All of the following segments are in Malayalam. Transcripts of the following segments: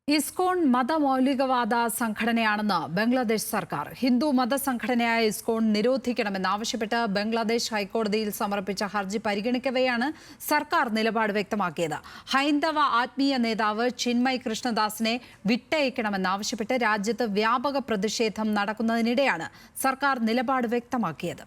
ഇസ്കോൺ മതമൗലികവാദ സംഘടനയാണെന്ന് ബംഗ്ലാദേശ് സർക്കാർ. ഹിന്ദു മതസംഘടനയായ ഇസ്കോൺ നിരോധിക്കണമെന്നാവശ്യപ്പെട്ട് ബംഗ്ലാദേശ് ഹൈക്കോടതിയിൽ സമർപ്പിച്ച ഹർജി പരിഗണിക്കവെയാണ് സർക്കാർ നിലപാട് വ്യക്തമാക്കിയത്. ഹൈന്ദവ ആത്മീയ നേതാവ് ചിന്മയ് കൃഷ്ണദാസിനെ വിട്ടയക്കണമെന്നാവശ്യപ്പെട്ട് രാജ്യത്ത് വ്യാപക പ്രതിഷേധം നടക്കുന്നതിനിടെയാണ് സർക്കാർ നിലപാട് വ്യക്തമാക്കിയത്.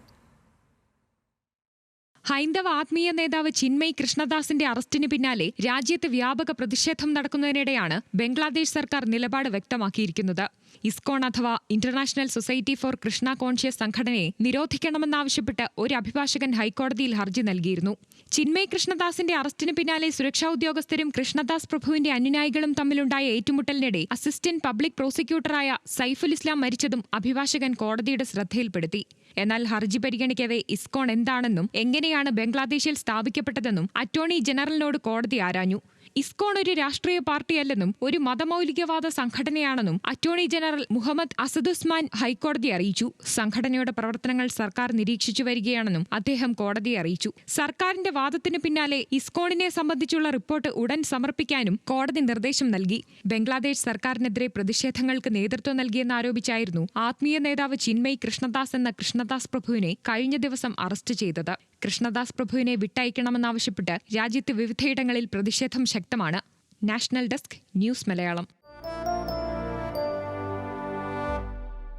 ഹൈന്ദവ ആത്മീയ നേതാവ് ചിന്മയ് കൃഷ്ണദാസിന്റെ അറസ്റ്റിന് പിന്നാലെ രാജ്യത്ത് വ്യാപക പ്രതിഷേധം നടക്കുന്നതിനിടെയാണ് ബംഗ്ലാദേശ് സർക്കാർ നിലപാട് വ്യക്തമാക്കിയിരിക്കുന്നത്. ഇസ്കോൺ അഥവാ international society for Krishna conscious സംഘടനയെ നിരോധിക്കണമെന്നാവശ്യപ്പെട്ട് ഒരു അഭിഭാഷകൻ ഹൈക്കോടതിയിൽ ഹർജി നൽകിയിരുന്നു. ചിന്മയ് കൃഷ്ണദാസിന്റെ അറസ്റ്റിന് പിന്നാലെ സുരക്ഷാ ഉദ്യോഗസ്ഥരും കൃഷ്ണദാസ് പ്രഭുവിന്റെ അനുയായികളും തമ്മിലുണ്ടായ ഏറ്റുമുട്ടലിനിടെ അസിസ്റ്റന്റ് പബ്ലിക് പ്രോസിക്യൂട്ടറായ സൈഫുൽ ഇസ്ലാം മരിച്ചതും അഭിഭാഷകൻ കോടതിയുടെ ശ്രദ്ധയിൽപ്പെടുത്തി. എന്നാൽ ഹർജി പരിഗണിക്കവെ ഇസ്കോൺ എന്താണെന്നും എങ്ങനെയാണ് ബംഗ്ലാദേശിൽ സ്ഥാപിക്കപ്പെട്ടതെന്നും അറ്റോർണി ജനറലിനോട് കോടതി ആരാഞ്ഞു. ഇസ്കോൺ ഒരു രാഷ്ട്രീയ പാർട്ടിയല്ലെന്നും ഒരു മതമൗലികവാദ സംഘടനയാണെന്നും അറ്റോർണി ജനറൽ മുഹമ്മദ് അസദുസ്മാൻ ഹൈക്കോടതിയെ അറിയിച്ചു. സംഘടനയുടെ പ്രവർത്തനങ്ങൾ സർക്കാർ നിരീക്ഷിച്ചു വരികയാണെന്നും അദ്ദേഹം കോടതിയെ അറിയിച്ചു. സർക്കാരിന്റെ വാദത്തിന് പിന്നാലെ ഇസ്കോണിനെ സംബന്ധിച്ചുള്ള റിപ്പോർട്ട് ഉടൻ സമർപ്പിക്കാനും കോടതി നിർദ്ദേശം നൽകി. ബംഗ്ലാദേശ് സർക്കാരിനെതിരെ പ്രതിഷേധങ്ങൾക്ക് നേതൃത്വം നൽകിയെന്നാരോപിച്ചായിരുന്നു ആത്മീയ നേതാവ് ചിന്മയ് കൃഷ്ണദാസ് എന്ന കൃഷ്ണദാസ് പ്രഭുവിനെ കഴിഞ്ഞ ദിവസം അറസ്റ്റ് ചെയ്തത്. കൃഷ്ണദാസ് പ്രഭുവിനെ വിട്ടയക്കണമെന്നാവശ്യപ്പെട്ട് രാജ്യത്ത് വിവിധയിടങ്ങളിൽ പ്രതിഷേധം ശക്തമാണ്. National desk, news Malayalam.